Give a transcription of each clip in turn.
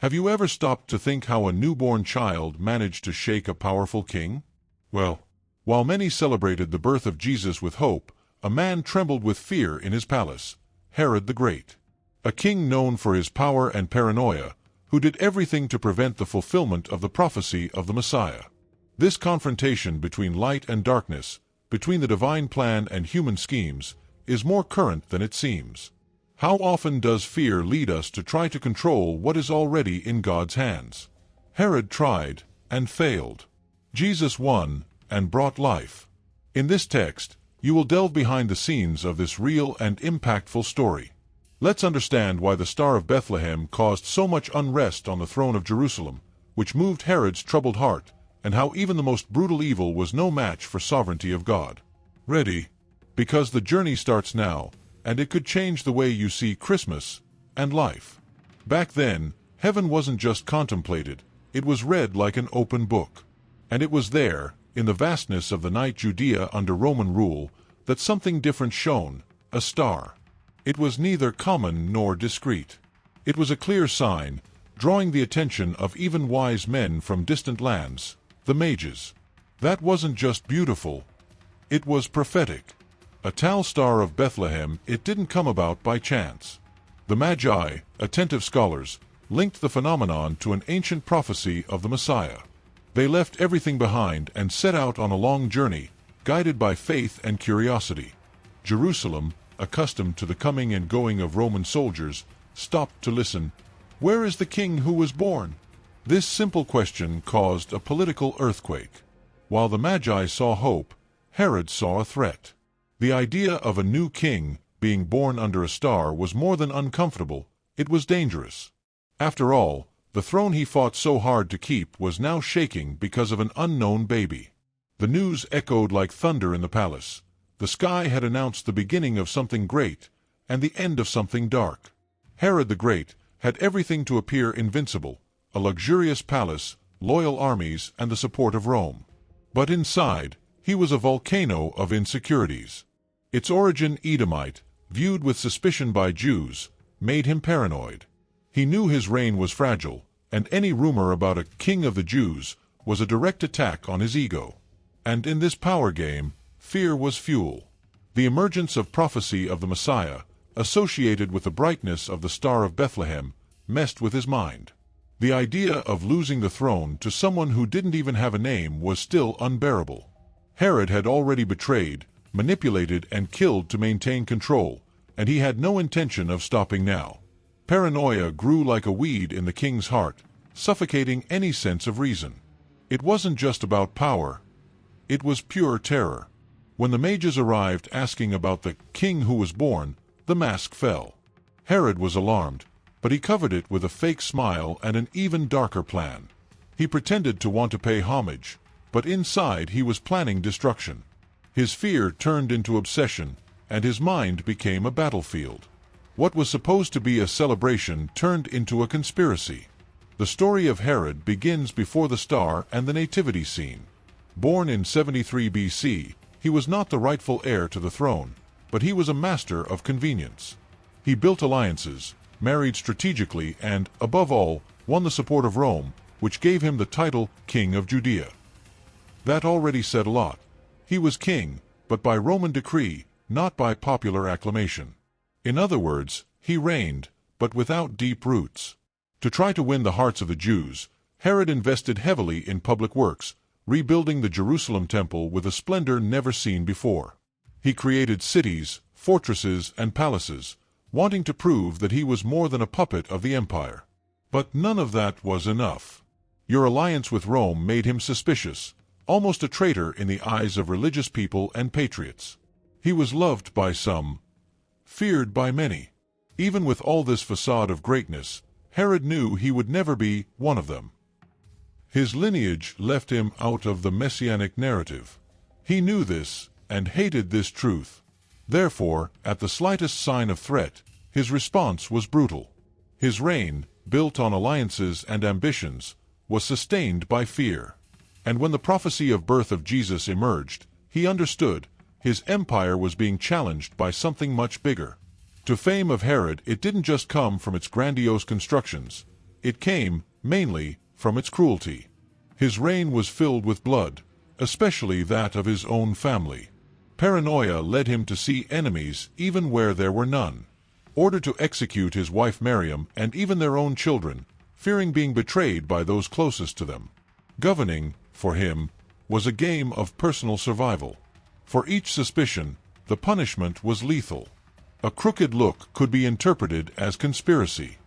Have you ever stopped to think how a newborn child managed to shake a powerful king? Well, while many celebrated the birth of Jesus with hope, a man trembled with fear in his palace, Herod the Great. A king known for his power and paranoia, who did everything to prevent the fulfillment of the prophecy of the Messiah. This confrontation between light and darkness, between the divine plan and human schemes, is more current than it seems. How often does fear lead us to try to control what is already in God's hands? Herod tried and failed. Jesus won and brought life. In this text, you will delve behind the scenes of this real and impactful story. Let's understand why the Star of Bethlehem caused so much unrest on the throne of Jerusalem, which moved Herod's troubled heart, and how even the most brutal evil was no match for sovereignty of God. Ready? Because the journey starts now, and it could change the way you see Christmas and life. Back then, heaven wasn't just contemplated, it was read like an open book. And it was there, in the vastness of the night Judea under Roman rule, that something different shone, a star. It was neither common nor discreet. It was a clear sign, drawing the attention of even wise men from distant lands, the mages. That wasn't just beautiful, it was prophetic. A tall star of Bethlehem, it didn't come about by chance. The Magi, attentive scholars, linked the phenomenon to an ancient prophecy of the Messiah. They left everything behind and set out on a long journey, guided by faith and curiosity. Jerusalem, accustomed to the coming and going of Roman soldiers, stopped to listen. Where is the king who was born? This simple question caused a political earthquake. While the Magi saw hope, Herod saw a threat. The idea of a new king being born under a star was more than uncomfortable, it was dangerous. After all, the throne he fought so hard to keep was now shaking because of an unknown baby. The news echoed like thunder in the palace. The sky had announced the beginning of something great, and the end of something dark. Herod the Great had everything to appear invincible, a luxurious palace, loyal armies, and the support of Rome. But inside, he was a volcano of insecurities. Its origin, Edomite, viewed with suspicion by Jews, made him paranoid. He knew his reign was fragile, and any rumor about a king of the Jews was a direct attack on his ego. And in this power game, fear was fuel. The emergence of prophecy of the Messiah, associated with the brightness of the Star of Bethlehem, messed with his mind. The idea of losing the throne to someone who didn't even have a name was still unbearable. Herod had already betrayed, manipulated, and killed to maintain control, and he had no intention of stopping now. Paranoia grew like a weed in the king's heart, suffocating any sense of reason. It wasn't just about power. It was pure terror. When the mages arrived asking about the king who was born, the mask fell. Herod was alarmed, but he covered it with a fake smile and an even darker plan. He pretended to want to pay homage, but inside he was planning destruction. His fear turned into obsession, and his mind became a battlefield. What was supposed to be a celebration turned into a conspiracy. The story of Herod begins before the star and the nativity scene. Born in 73 BC, he was not the rightful heir to the throne, but he was a master of convenience. He built alliances, married strategically, and, above all, won the support of Rome, which gave him the title King of Judea. That already said a lot. He was king, but by Roman decree, not by popular acclamation. In other words, he reigned, but without deep roots. To try to win the hearts of the Jews, Herod invested heavily in public works, rebuilding the Jerusalem temple with a splendor never seen before. He created cities, fortresses, and palaces, wanting to prove that he was more than a puppet of the empire. But none of that was enough. Your alliance with Rome made him suspicious, almost a traitor in the eyes of religious people and patriots. He was loved by some, feared by many. Even with all this facade of greatness, Herod knew he would never be one of them. His lineage left him out of the messianic narrative. He knew this, and hated this truth. Therefore, at the slightest sign of threat, his response was brutal. His reign, built on alliances and ambitions, was sustained by fear. And when the prophecy of birth of Jesus emerged, he understood his empire was being challenged by something much bigger. The fame of Herod, it didn't just come from its grandiose constructions. It came, mainly, from its cruelty. His reign was filled with blood, especially that of his own family. Paranoia led him to see enemies even where there were none, ordered to execute his wife Miriam and even their own children, fearing being betrayed by those closest to them. Governing, for him, was a game of personal survival. For each suspicion, the punishment was lethal. A crooked look could be interpreted as conspiracy.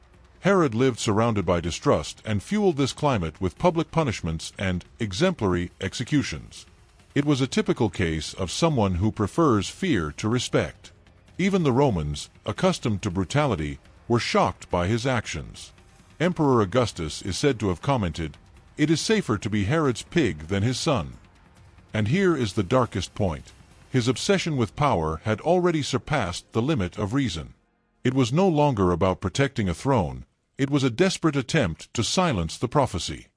Herod lived surrounded by distrust and fueled this climate with public punishments and exemplary executions. It was a typical case of someone who prefers fear to respect. Even the Romans, accustomed to brutality, were shocked by his actions. Emperor Augustus is said to have commented, "It is safer to be Herod's pig than his son." And here is the darkest point. His obsession with power had already surpassed the limit of reason. It was no longer about protecting a throne, it was a desperate attempt to silence the prophecy.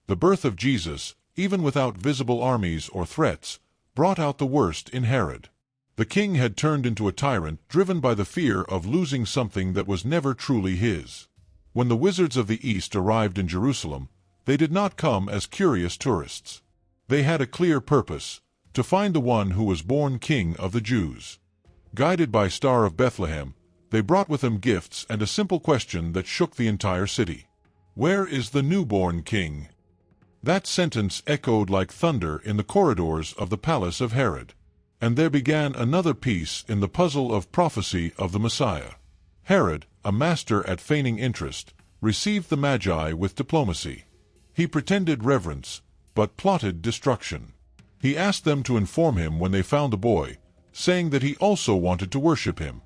The birth of Jesus, even without visible armies or threats, brought out the worst in Herod. The king had turned into a tyrant driven by the fear of losing something that was never truly his. When the wizards of the East arrived in Jerusalem, they did not come as curious tourists. They had a clear purpose: to find the one who was born King of the Jews. Guided by Star of Bethlehem, they brought with them gifts and a simple question that shook the entire city. "Where is the newborn king?" That sentence echoed like thunder in the corridors of the palace of Herod. And there began another piece in the puzzle of prophecy of the Messiah. Herod, a master at feigning interest, received the Magi with diplomacy. He pretended reverence, but plotted destruction. He asked them to inform him when they found the boy, saying that he also wanted to worship him.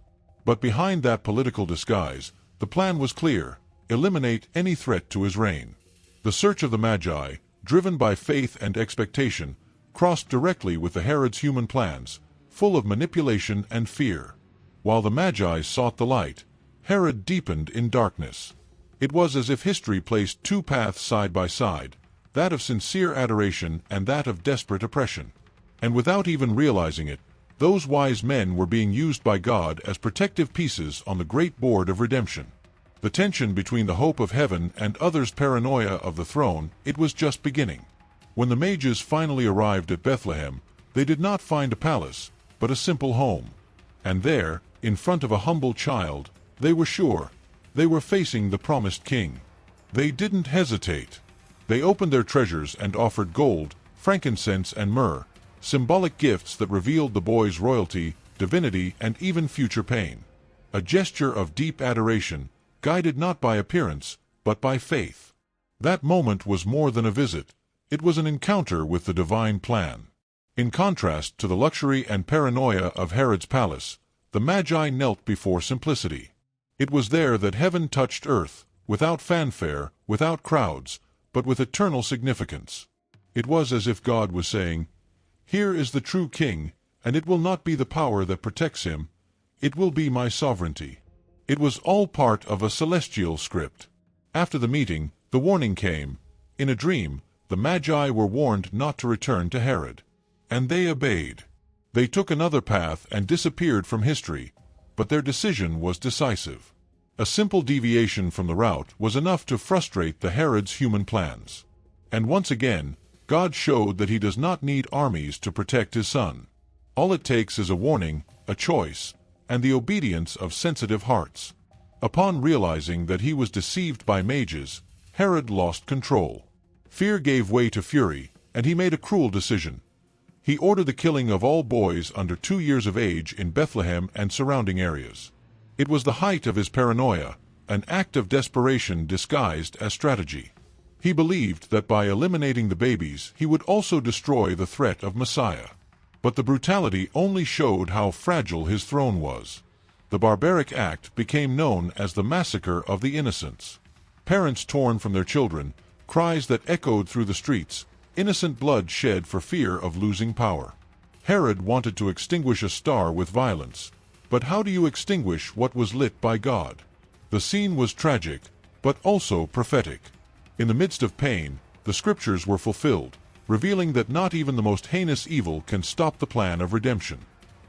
But behind that political disguise, the plan was clear: eliminate any threat to his reign. The search of the Magi, driven by faith and expectation, crossed directly with the Herod's human plans, full of manipulation and fear. While the Magi sought the light, Herod deepened in darkness. It was as if history placed two paths side by side, that of sincere adoration and that of desperate oppression. And without even realizing it, those wise men were being used by God as protective pieces on the great board of redemption. The tension between the hope of heaven and others' paranoia of the throne, it was just beginning. When the mages finally arrived at Bethlehem, they did not find a palace, but a simple home. And there, in front of a humble child, they were sure they were facing the promised king. They didn't hesitate. They opened their treasures and offered gold, frankincense, and myrrh, symbolic gifts that revealed the boy's royalty, divinity, and even future pain. A gesture of deep adoration, guided not by appearance, but by faith. That moment was more than a visit. It was an encounter with the divine plan. In contrast to the luxury and paranoia of Herod's palace, the Magi knelt before simplicity. It was there that heaven touched earth, without fanfare, without crowds, but with eternal significance. It was as if God was saying, "Here is the true king, and it will not be the power that protects him, it will be my sovereignty." It was all part of a celestial script. After the meeting, the warning came. In a dream, the Magi were warned not to return to Herod. And they obeyed. They took another path and disappeared from history, but their decision was decisive. A simple deviation from the route was enough to frustrate the Herod's human plans. And once again, God showed that he does not need armies to protect his son. All it takes is a warning, a choice, and the obedience of sensitive hearts. Upon realizing that he was deceived by mages, Herod lost control. Fear gave way to fury, and he made a cruel decision. He ordered the killing of all boys under 2 years of age in Bethlehem and surrounding areas. It was the height of his paranoia, an act of desperation disguised as strategy. He believed that by eliminating the babies he would also destroy the threat of Messiah. But the brutality only showed how fragile his throne was. The barbaric act became known as the Massacre of the Innocents. Parents torn from their children, cries that echoed through the streets, innocent blood shed for fear of losing power. Herod wanted to extinguish a star with violence. But how do you extinguish what was lit by God? The scene was tragic, but also prophetic. In the midst of pain, the scriptures were fulfilled, revealing that not even the most heinous evil can stop the plan of redemption.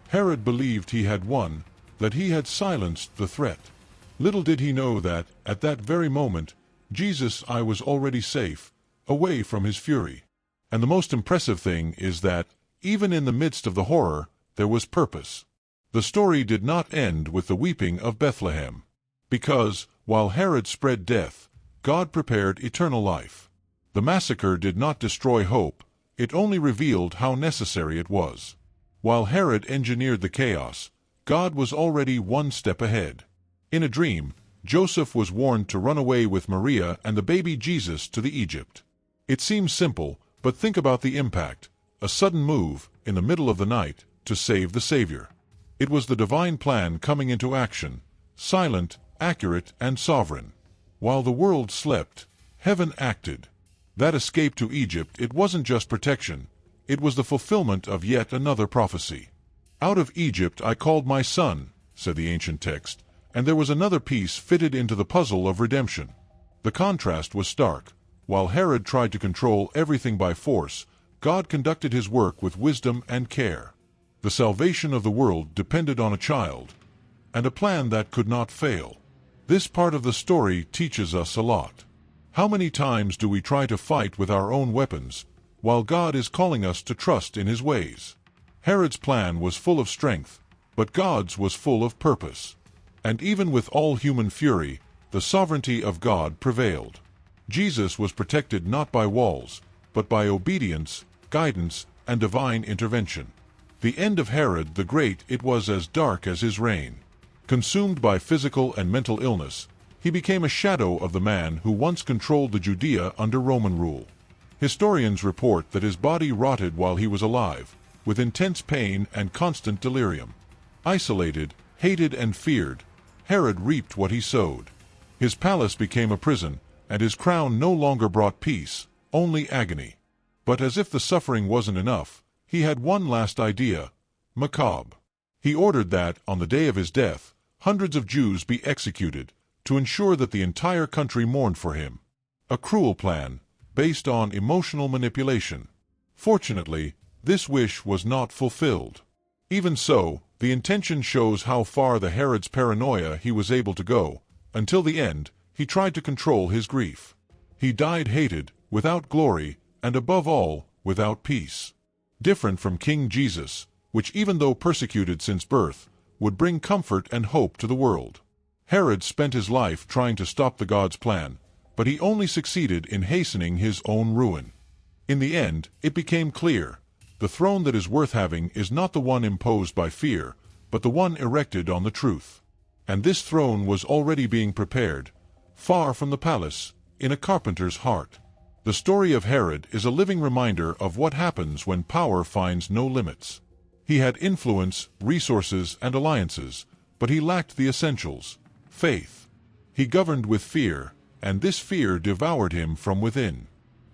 Herod believed he had won, that he had silenced the threat. Little did he know that, at that very moment, Jesus, I was already safe, away from his fury. And the most impressive thing is that, even in the midst of the horror, there was purpose. The story did not end with the weeping of Bethlehem. Because, while Herod spread death, God prepared eternal life. The massacre did not destroy hope, it only revealed how necessary it was. While Herod engineered the chaos, God was already one step ahead. In a dream, Joseph was warned to run away with Maria and the baby Jesus to the Egypt. It seems simple, but think about the impact. A sudden move, in the middle of the night, to save the Savior. It was the divine plan coming into action, silent, accurate, and sovereign. While the world slept, heaven acted. That escape to Egypt, it wasn't just protection, it was the fulfillment of yet another prophecy. Out of Egypt I called my son, said the ancient text, and there was another piece fitted into the puzzle of redemption. The contrast was stark. While Herod tried to control everything by force, God conducted his work with wisdom and care. The salvation of the world depended on a child, and a plan that could not fail. This part of the story teaches us a lot. How many times do we try to fight with our own weapons, while God is calling us to trust in his ways? Herod's plan was full of strength, but God's was full of purpose. And even with all human fury, the sovereignty of God prevailed. Jesus was protected not by walls, but by obedience, guidance, and divine intervention. The end of Herod the Great, it was as dark as his reign. Consumed by physical and mental illness, he became a shadow of the man who once controlled the Judea under Roman rule. Historians report that his body rotted while he was alive, with intense pain and constant delirium. Isolated, hated, and feared, Herod reaped what he sowed. His palace became a prison, and his crown no longer brought peace, only agony. But as if the suffering wasn't enough, he had one last idea, macabre. He ordered that, on the day of his death, hundreds of Jews be executed, to ensure that the entire country mourned for him. A cruel plan, based on emotional manipulation. Fortunately, this wish was not fulfilled. Even so, the intention shows how far the Herod's paranoia he was able to go. Until the end, he tried to control his grief. He died hated, without glory, and above all, without peace. Different from King Jesus, which even though persecuted since birth, would bring comfort and hope to the world. Herod spent his life trying to stop the God's plan, but he only succeeded in hastening his own ruin. In the end, it became clear, the throne that is worth having is not the one imposed by fear, but the one erected on the truth. And this throne was already being prepared, far from the palace, in a carpenter's heart. The story of Herod is a living reminder of what happens when power finds no limits. He had influence, resources, and alliances, but he lacked the essentials, faith. He governed with fear, and this fear devoured him from within.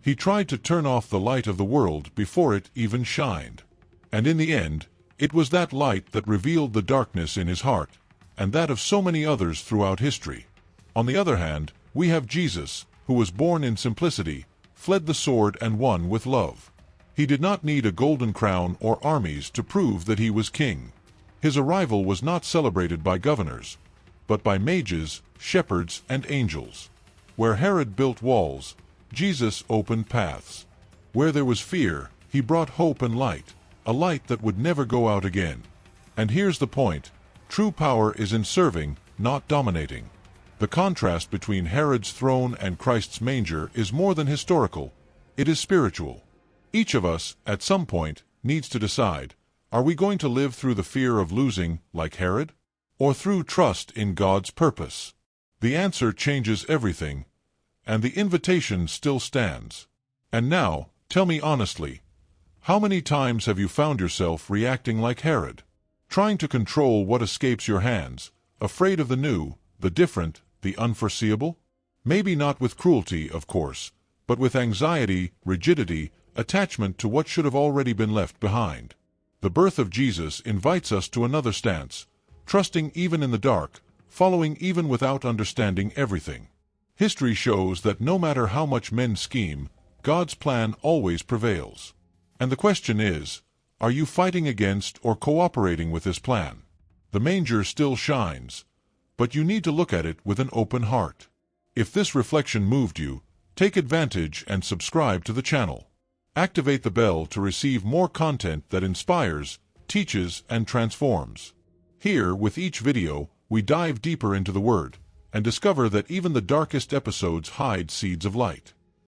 He tried to turn off the light of the world before it even shined. And in the end, it was that light that revealed the darkness in his heart, and that of so many others throughout history. On the other hand, we have Jesus, who was born in simplicity, fled the sword, and won with love. He did not need a golden crown or armies to prove that he was king. His arrival was not celebrated by governors, but by mages, shepherds, and angels. Where Herod built walls, Jesus opened paths. Where there was fear, he brought hope and light, a light that would never go out again. And here's the point, true power is in serving, not dominating. The contrast between Herod's throne and Christ's manger is more than historical, it is spiritual. Each of us, at some point, needs to decide, are we going to live through the fear of losing, like Herod, or through trust in God's purpose? The answer changes everything, and the invitation still stands. And now, tell me honestly, how many times have you found yourself reacting like Herod? Trying to control what escapes your hands, afraid of the new, the different, the unforeseeable? Maybe not with cruelty, of course, but with anxiety, rigidity, attachment to what should have already been left behind. The birth of Jesus invites us to another stance, trusting even in the dark, following even without understanding everything. History shows that no matter how much men scheme, God's plan always prevails. And the question is, are you fighting against or cooperating with this plan? The manger still shines, but you need to look at it with an open heart. If this reflection moved you, take advantage and subscribe to the channel. Activate the bell to receive more content that inspires, teaches, and transforms. Here, with each video, we dive deeper into the Word and discover that even the darkest episodes hide seeds of light.